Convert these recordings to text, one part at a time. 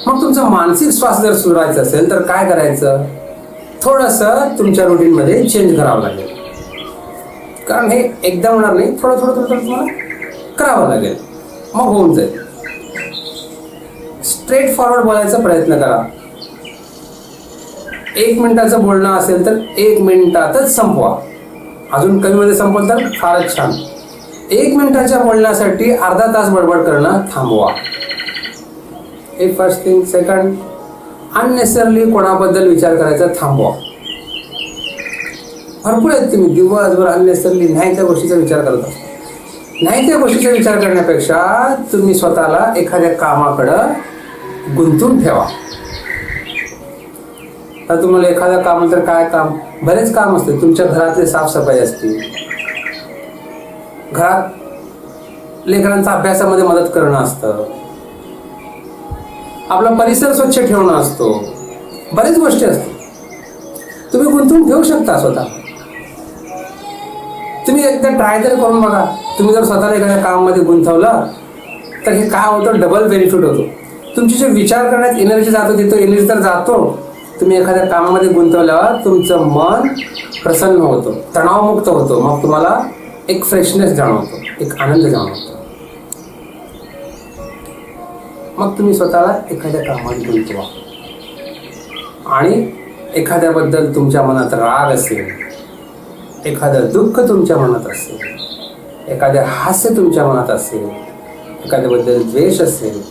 मग तुमचं मानसिक स्वास्थ्य जर सुधारायचं असेल तर काय करायचं, थोडंसं तुमच्या रुटीनमध्ये चेंज करावं लागेल. कारण हे एकदा होणार नाही, थोडं थोडं थोडं तुम्हाला करावं लागेल, मग होऊन जाईल. स्ट्रेट फॉरवर्ड बोलायचा प्रयत्न करा. 1 मिनिटाचं बोलणं असेल तर 1 मिनिटातच संपवा. अजून कमीमध्ये संपवलं तर फारच छान. 1 मिनिटाच्या बोलण्यासाठी अर्धा तास बडबड करणं थांबवा. हे फर्स्ट थिंग. सेकंड, अननेसेसरली कोणाबद्दल विचार करायचा थांबवा. भरपूर आहेत तुम्ही दिवसभर अननेसेसरली नाही त्या गोष्टीचा विचार करत असता. नाही त्या गोष्टीचा विचार करण्यापेक्षा तुम्ही स्वतःला एखाद्या कामाकडं गुंतून ठेवा. तर तुम्हाला एखादं काम तर काय काम, बरेच काम असते. तुमच्या घरातली साफसफाई असते, घरात लेकरांचा अभ्यासामध्ये मदत करणं असतं, आपला परिसर स्वच्छ ठेवणं असतो, बरेच गोष्टी असतात. तुम्ही गुंतवून ठेवू शकता स्वतः. तुम्ही एकदा ट्राय तर करून बघा. तुम्ही जर स्वतःला एखाद्या कामामध्ये गुंतवलं तर हे काय होतं, डबल बेनिफिट होतो. तुमची जे विचार करण्यात एनर्जी जातो तिथं एनर्जी तर जातो. तुम्ही एखाद्या कामामध्ये गुंतवल्यावर तुमचं मन प्रसन्न होतं, तणावमुक्त होतो. मग तुम्हाला एक फ्रेशनेस जाणवतो, एक आनंद जाणवतो. मग तुम्ही स्वतःला एखाद्या कामात गुंतवा. आणि एखाद्याबद्दल तुमच्या मनात राग असेल, एखादं दुःख तुमच्या मनात असेल, एखादं हास्य तुमच्या मनात असेल, एखाद्याबद्दल द्वेष असेल,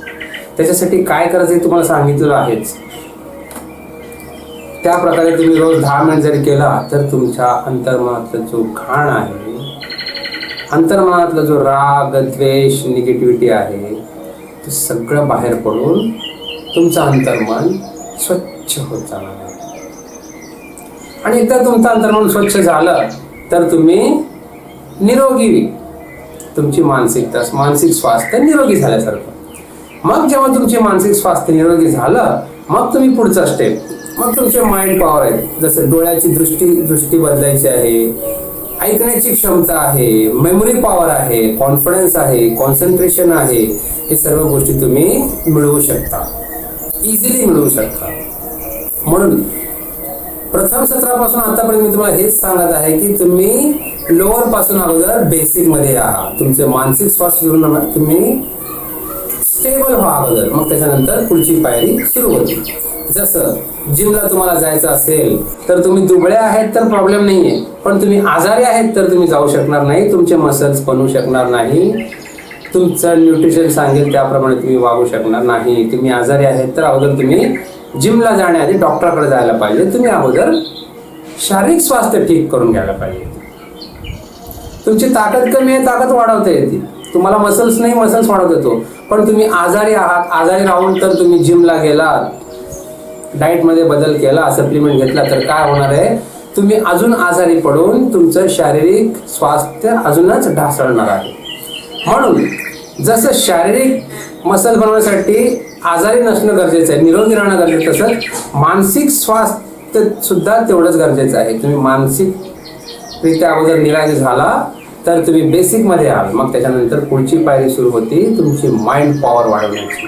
त्याच्यासाठी काय करायचं हे तुम्हाला सांगितलेलं आहेच. त्या प्रकारे तुम्ही रोज 10 मिनिट जरी केला तर तुमच्या अंतर्मनातला जो घाण आहे, अंतर्मनातला जो राग, द्वेष, निगेटिव्हिटी आहे, ते सगळं बाहेर पडून तुमचं अंतर्मन स्वच्छ होत जाणार आहे. आणि एकदा तुमचं अंतर्मन स्वच्छ झालं तर तुम्ही निरोगी, तुमची मानसिक स्वास्थ्य निरोगी झाल्यासारखं. मग जेव्हा तुमचे मानसिक स्वास्थ्य निरोगी झालं, मग तुम्ही पुढचा स्टेप, मग तुमचे माइंड पॉवर आहे. जसं डोळ्याची दृष्टी बदलायची आहे, ऐकण्याची क्षमता आहे, मेमरी पॉवर आहे, कॉन्फिडन्स आहे, कॉन्सन्ट्रेशन आहे. हे सर्व गोष्टी तुम्ही मिळवू शकता, इझिली मिळवू शकता. म्हणून प्रथम सत्रापासून आतापर्यंत मी तुम्हाला हेच सांगत आहे की तुम्ही लोअर पासून अगोदर बेसिक मध्ये या. तुमचे मानसिक स्वास्थ्य तुम्ही स्टेबल व्हा अगोदर, मग त्याच्यानंतर पुढची पायरी सुरू होती. जसं जिमला तुम्हाला जायचं असेल तर तुम्ही दुबळे आहेत तर प्रॉब्लेम नाहीये, पण तुम्ही आजारी आहेत तर तुम्ही जाऊ शकणार नाही, तुमचे मसल्स बनवू शकणार नाही, तुमचं न्यूट्रिशन सांगेल त्याप्रमाणे तुम्ही वागू शकणार नाही. तुम्ही आजारी आहेत तर अगोदर तुम्ही जिमला जाण्याआधी डॉक्टरकडे जायला पाहिजे. तुम्ही अगोदर शारीरिक स्वास्थ्य ठीक करून घ्यायला पाहिजे. तुमची ताकद कमी आहे, ताकद वाढवता येते. तुम्हाला मसल्स नाही, मसल्स वाढवता येतो. पण तुम्ही आजारी आहात, आजारी राहून तर तुम्ही जिमला गेलात, डाएटमध्ये बदल केला, सप्लिमेंट घेतला तर काय होणार आहे, तुम्ही अजून आजारी पडून तुमचं शारीरिक स्वास्थ्य अजूनच ढासळणार आहे. म्हणून जसं शारीरिक मसल बनवण्यासाठी आजारी नसणं गरजेचं आहे, निरोगी राहणं गरजेचं, तसंच मानसिक स्वास्थ्य सुद्धा तेवढंच गरजेचं आहे. तुम्ही मानसिकरित्या अगोदर निरोगी झाला तर तुम्ही बेसिकमध्ये याल, मग त्याच्यानंतर पुढची पायरी सुरू होती तुमची माइंड पॉवर वाढवण्याची.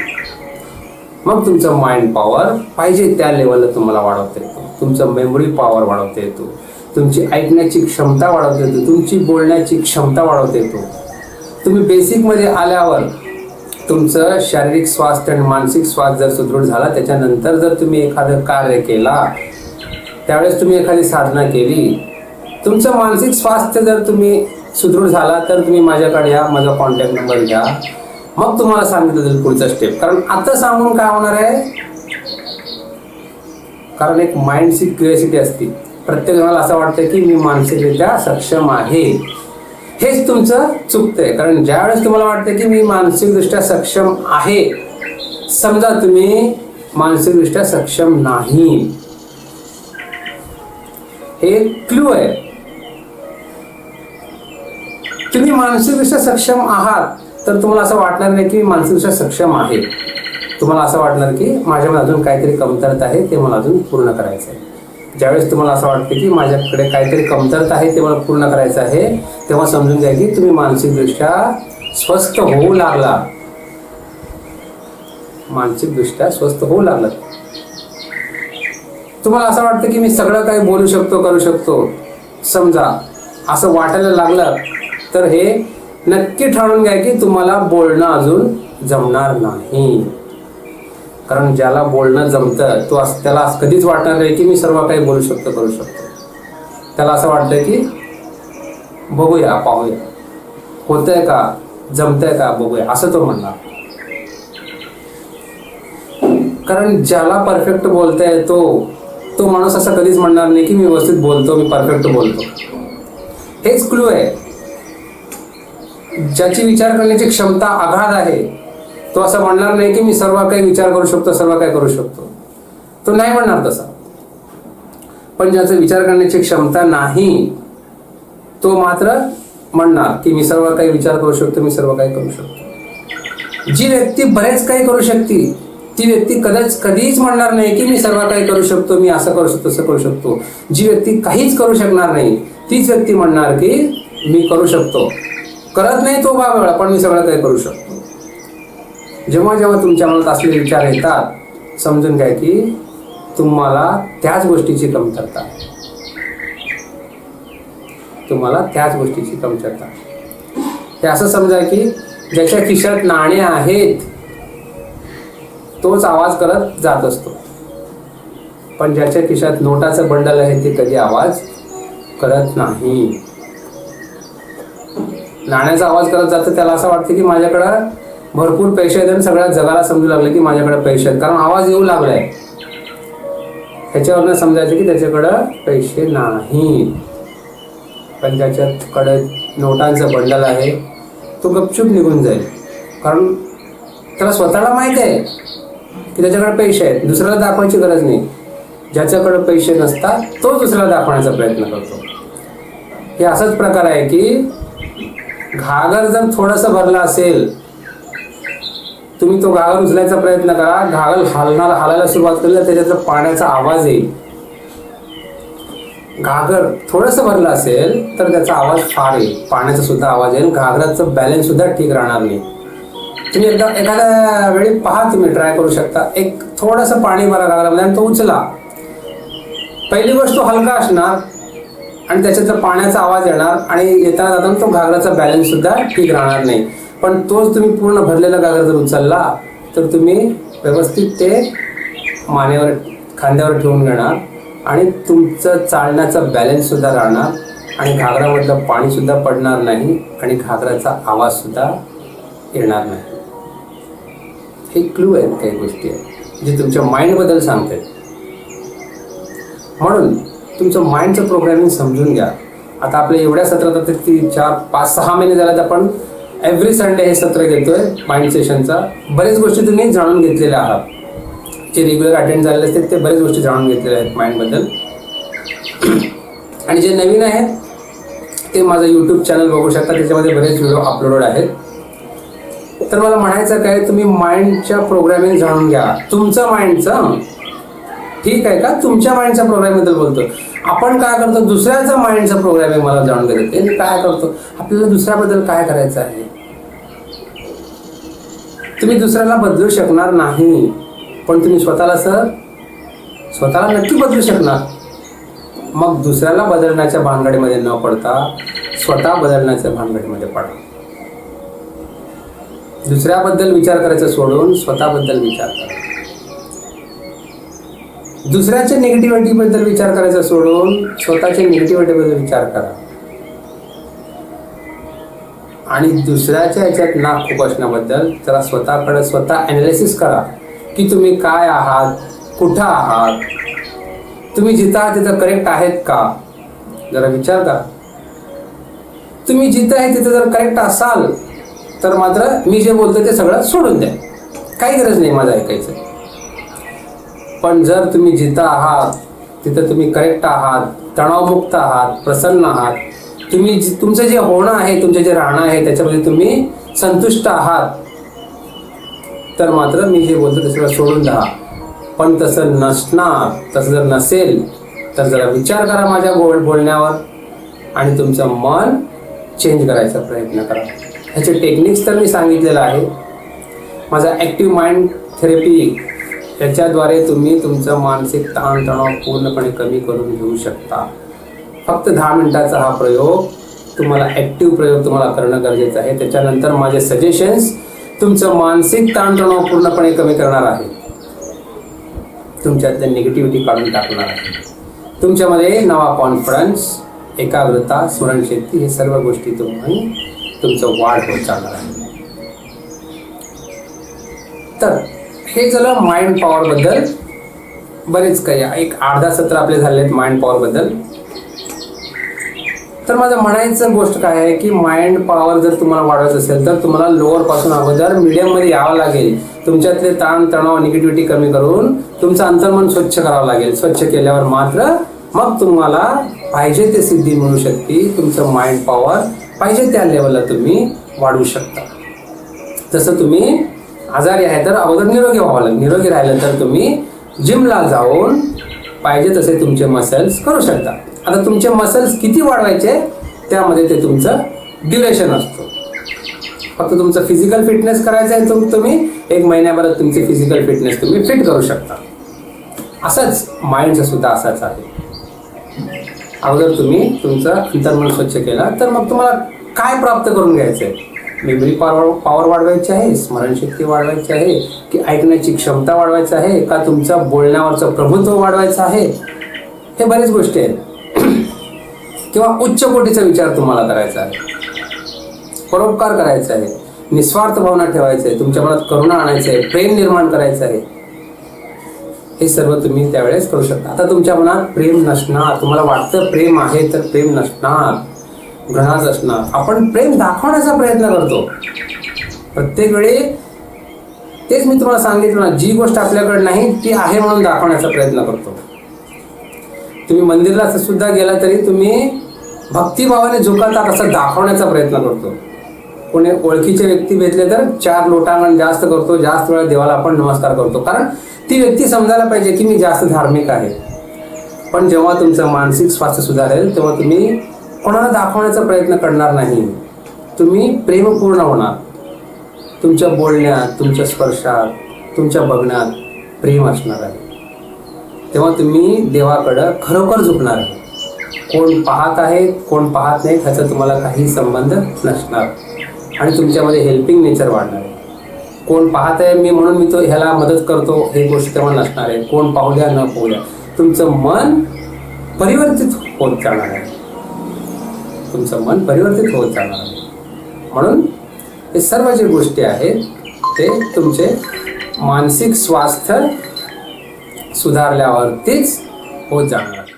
मग तुमचं माइंड पॉवर पाहिजे त्या लेवलला तुम्हाला वाढवता येतो, तुमचं मेमरी पॉवर वाढवता येतो, तुमची ऐकण्याची क्षमता वाढवता येतो, तुमची बोलण्याची क्षमता वाढवता येतो. तुम्ही बेसिकमध्ये आल्यावर तुमचं शारीरिक स्वास्थ्य आणि मानसिक स्वास्थ्य जर सुदृढ झाला, त्याच्यानंतर जर तुम्ही एखादं कार्य केला, त्यावेळेस तुम्ही एखादी साधना केली, तुमचं मानसिक स्वास्थ्य जर तुम्ही सुदृढ झाला तर तुम्ही माझ्याकडे या, माझा कॉन्टॅक्ट नंबर घ्या, मग तुम्हाला सांगितलं जाईल पुढचा स्टेप. कारण आता सांगून काय होणार आहे, कारण एक माइंडची क्युरिओसिटी असते. प्रत्येक जणाला असं वाटतं की मी मानसिकरित्या सक्षम आहे. हेच तुमचं चुकतंय. कारण ज्यावेळेस तुम्हाला वाटतं की मी मानसिकदृष्ट्या सक्षम आहे, समजा तुम्ही मानसिकदृष्ट्या सक्षम नाही, हे क्लू आहे. तुम्ही मानसिकदृष्ट्या सक्षम आहात तर तुम्हाला असं वाटणार नाही की मी मानसिकदृष्ट्या सक्षम आहे. तुम्हाला असं वाटणार की माझ्यामध्ये अजून काहीतरी कमतरता आहे, ते मला अजून पूर्ण करायचं आहे. ज्यावेळेस तुम्हाला असं वाटतं की माझ्याकडे काहीतरी कमतरता आहे, ते मला पूर्ण करायचं आहे, तेव्हा समजून घ्या की तुम्ही मानसिकदृष्ट्या स्वस्थ होऊ लागला. मानसिकदृष्ट्या स्वस्थ होऊ लागलं. तुम्हाला असं वाटतं की मी सगळं काही बोलू शकतो, करू शकतो, समजा असं वाटायला लागलं तर हे नक्की ठरवून घ्या की तुम्हाला बोलणं अजून जमणार नाही. कारण ज्याला बोलणं जमतं तो त्याला कधीच वाटणार नाही की मी सर्व काही बोलू शकतो, करू शकतो. त्याला असं वाटतं की बघूया, पाहूया, होतंय का, जमतंय का, बघूया, असं तो म्हणणार. कारण ज्याला परफेक्ट बोलता येतो तो माणूस असं कधीच म्हणणार नाही की मी व्यवस्थित बोलतो, मी परफेक्ट बोलतो. हेच क्लू आहे. ज्याची विचार करण्याची क्षमता अगाध आहे तो असं म्हणणार नाही की मी सर्व काही विचार करू शकतो, सर्व काही करू शकतो. तो नाही म्हणणार तसा. पण ज्याचा विचार करण्याची क्षमता नाही तो मात्र म्हणणार की मी सर्व काही विचार करू शकतो, मी सर्व काही करू शकतो. जी व्यक्ती बरेच काही करू शकते ती व्यक्ती कधीच म्हणणार नाही की मी सर्व काही करू शकतो, मी असं करू शकतो, तसं करू शकतो. जी व्यक्ती काहीच करू शकणार नाही तीच व्यक्ती म्हणणार की मी करू शकतो. करत नाही तो वेळा, पण मी सगळं काही करू शकतो. जेव्हा जेव्हा तुमच्या मनात असलेले विचार येतात समजून घ्या की तुम्हाला त्याच गोष्टीची कमतरता आहे. तुम्हाला त्याच गोष्टीची कमतरता. हे असं समजा की ज्याच्या खिशात नाणे आहेत तोच आवाज करत जात असतो, पण ज्याच्या खिशात नोटाचं बंडल आहे ते कधी आवाज करत नाही. नाण्याचा आवाज करत जातं, त्याला असं वाटतं की माझ्याकडं भरपूर पैसे आहेत आणि सगळ्या जगाला समजू लागले की माझ्याकडे पैसे आहेत, कारण आवाज येऊ लागलाय. ह्याच्यावरनं समजायचं की त्याच्याकडं पैसे नाही. पण ज्याच्याकडे नोटांचं बंडल आहे तो गपचूप निघून जाईल, कारण त्याला स्वतःला माहित आहे की त्याच्याकडे पैसे आहेत, दुसऱ्याला दाखवायची गरज नाही. ज्याच्याकडे पैसे नसतात तो दुसऱ्याला दाखवण्याचा प्रयत्न करतो. हे असाच प्रकार आहे की घागर जर थोडंसं भरलं असेल, तुम्ही तो घागर उचलायचा प्रयत्न करा, घागर हालायला सुरुवात केली तर त्याच्यात पाण्याचा आवाज येईल. घागर थोडंसं भरलं असेल तर त्याचा आवाज फार येईल, पाण्याचा सुद्धा आवाज येईल, घागराचं बॅलन्स सुद्धा ठीक राहणार नाही. तुम्ही एखाद्या वेळी पहा, तुम्ही ट्राय करू शकता. एक थोडंसं पाणी भरा घागरामध्ये आणि तो उचला. पहिली गोष्ट तो हलका असणार आणि त्याच्यात पाण्याचा आवाज येणार आणि येताना जाताना तो घागराचा बॅलन्स सुद्धा ठीक राहणार नाही. पण तोच तुम्ही पूर्ण भरलेला घागर जर उचलला तर तुम्ही व्यवस्थित ते मानेवर, खांद्यावर ठेवून घेणार आणि तुमचं चालण्याचा बॅलन्स सुद्धा राहणार आणि घागरामधलं पाणी सुद्धा पडणार नाही आणि घागराचा आवाज सुद्धा येणार नाही. हे क्लू आहेत, काही गोष्टी आहेत जे तुमच्या माइंडबद्दल सांगतात. म्हणून तुमचं माइंडचं प्रोग्रामिंग समजून घ्या. आता आपल्या एवढ्या सत्रात आता 4, 5, 6 महिने झाल्यात आपण एव्हरी संडे हे सत्र घेतोय माइंड सेशनचा. बरेच गोष्टी तुम्ही जाणून घेतलेल्या आहात. जे रेग्युलर अटेंड झालेले असतात ते बरेच गोष्टी जाणून घेतलेल्या आहेत माइंडबद्दल. आणि जे नवीन आहेत ते माझं यूट्यूब चॅनल बघू शकता, त्याच्यामध्ये बरेच व्हिडिओ अपलोड आहेत. तर मला म्हणायचं काय, तुम्ही माइंडच्या प्रोग्रामिंग जाणून घ्या. तुमचं माइंडचं ठीक आहे का, तुमच्या माइंडच्या प्रोग्रामिंगबद्दल बोलतो. आपण काय करतो, दुसऱ्याचं माइंडचं प्रोग्रामिंग मला जाणून घेतो. ते काय करतो, आपल्याला दुसऱ्याबद्दल काय करायचं आहे. तुम्ही दुसऱ्याला बदलू शकणार नाही, पण तुम्ही स्वतःला नक्की बदलू शकणार. मग दुसऱ्याला बदलण्याच्या भानगडीमध्ये न पडता स्वतः बदलण्याच्या भानगडीमध्ये पडा. दुसऱ्याबद्दल विचार करायचं सोडून स्वतःबद्दल विचार करा. दुसऱ्याच्या निगेटिव्हिटीबद्दल विचार करायचा सोडून स्वतःच्या निगेटिव्हिटीबद्दल विचार करा. आणि दुसऱ्याच्या ह्याच्यात नाक खूप असण्याबद्दल जरा स्वतःकडे स्वतः ॲनालिसिस करा की तुम्ही काय आहात, कुठं आहात, तुम्ही जिथं आहात तिथं करेक्ट आहेत का, जरा विचार करा. तुम्ही जिथं आहे तिथं जर करेक्ट असाल तर मात्र मी जे बोलतो ते सगळं सोडून द्या, काही गरज नाही माझं ऐकायचं. पण जर तुम्ही जिथं आहात तिथं तुम्ही करेक्ट आहात, तणावमुक्त आहात, प्रसन्न आहात, तुम्ही तुमचं जे होणं आहे, तुमचं जे राहणं आहे त्याच्यामध्ये तुम्ही संतुष्ट आहात, तर मात्र मी जे बोलतो ते सगळं सोडून द्या. पण तसं नसणार, तसं जर नसेल तर जरा विचार करा माझ्या बोलण्यावर आणि तुमचं मन चेंज करायचा प्रयत्न करा. ह्याचे टेक्निक्स तर मी सांगितलेलं आहे. माझा ॲक्टिव्ह माइंड थेरपी याच्याद्वारे तुम्ही तुमचं मानसिक ताणतणाव पूर्णपणे कमी करून घेऊ शकता. फक्त 10 मिनिटाचा हा प्रयोग तुम्हाला ॲक्टिव्ह प्रयोग तुम्हाला करणं गरजेचं आहे. त्याच्यानंतर माझे सजेशन्स तुमचं मानसिक ताणतणाव पूर्णपणे कमी करणार आहे, तुमच्यातले निगेटिव्हिटी काढून टाकणार आहे, तुमच्यामध्ये नवा कॉन्फिडन्स, एकाग्रता, स्मरणशक्ती हे सर्व गोष्टी तुमचं वाढ होत चालणार आहे. तर हे झालं माइंड पॉवरबद्दल. बरेच काही एक अर्धा सत्र आपले झाले आहेत माइंड पॉवरबद्दल. तर माझं म्हणायचं गोष्ट काय आहे की माइंड पॉवर जर तुम्हाला वाढवायचं असेल तर तुम्हाला लोअर पासून अगोदर मीडियममध्ये यावं लागेल. तुमच्यातले ताण तणाव निगेटिव्हिटी कमी करून तुमचं अंतर्मन स्वच्छ करावं लागेल. स्वच्छ केल्यावर मात्र मग तुम्हाला पाहिजे ते सिद्धी मिळू शकते. तुमचं माइंड पॉवर पाहिजे त्या लेवलला तुम्ही वाढवू शकता. जसं तुम्ही आजारी आहे तर अगोदर निरोगी व्हावं लागेल. निरोगी राहिलं तर तुम्ही जिमला जाऊन पाहिजे तसे तुमचे मसल्स करू शकता. आता तुमचे मसल्स किती वाढवायचे त्यामध्ये ते तुमचं ड्युरेशन असतो. फक्त तुमचं फिजिकल फिटनेस करायचं आहे तुम्ही 1 महिन्याभरात तुमची फिजिकल फिटनेस तुम्ही फिट करू शकता. असंच माइंडचं सुद्धा असंच आहे. अगोदर तुम्ही तुमचं अंतर्मन स्वच्छ केला तर मग तुम्हाला काय प्राप्त करून घ्यायचं आहे. मेमरी पॉवर वाढवायची आहे, स्मरणशक्ती वाढवायची आहे, की ऐकण्याची क्षमता वाढवायची आहे, का तुमचं बोलण्यावरचं प्रभुत्व वाढवायचं आहे. हे बरेच गोष्टी आहेत. किंवा उच्च कोटीचा विचार तुम्हाला करायचा आहे, परोपकार करायचा आहे, निस्वार्थ भावना ठेवायचं आहे, तुमच्या मनात करुणा आणायचं आहे, प्रेम निर्माण करायचं आहे. हे सर्व तुम्ही त्यावेळेस करू शकता. आता तुमच्या मनात प्रेम नसणार, तुम्हाला वाटतं प्रेम आहे तर प्रेम नसणार, घृणाच असणार. आपण प्रेम दाखवण्याचा प्रयत्न करतो प्रत्येक वेळी. तेच मी तुम्हाला सांगितलं ना, जी गोष्ट आपल्याकडे नाही ती आहे म्हणून दाखवण्याचा प्रयत्न करतो. तुम्ही मंदिराला सुद्धा गेला तरी तुम्ही भक्तिभावाने झुकता कसं दाखवण्याचा प्रयत्न करतो. कोणी ओळखीचे व्यक्ती भेटले तर 4 लोटांगण जास्त करतो, जास्त वेळा देवाला आपण नमस्कार करतो, कारण ती व्यक्ती समजायला पाहिजे की मी जास्त धार्मिक आहे. पण जेव्हा तुमचं मानसिक स्वास्थ्य सुधारेल तेव्हा तुम्ही कोणाला दाखवण्याचा प्रयत्न करणार नाही. तुम्ही प्रेमपूर्ण होणार. तुमच्या बोलण्यात, तुमच्या स्पर्शात, तुमच्या बघण्यात प्रेम असणार आहे. तेव्हा तुम्ही देवाकडं खरोखर झुकणार आहे. कोण पाहत आहे कोण पाहत नाही ह्याचा तुम्हाला काही संबंध नसणार आणि तुमच्यामध्ये हेल्पिंग नेचर वाढणार आहे. कोण पाहत आहे मी म्हणून मी तो ह्याला मदत करतो हे गोष्ट तेव्हा नसणार आहे. कोण पाहू द्या न पाहू द्या, तुमचं मन परिवर्तित होत जाणार आहे. तुमचं मन परिवर्तित होत जाणार आहे. म्हणून हे सर्व जे गोष्टी आहेत ते तुमचे मानसिक स्वास्थ्य सुधारल्यावरतीच होत जाणार.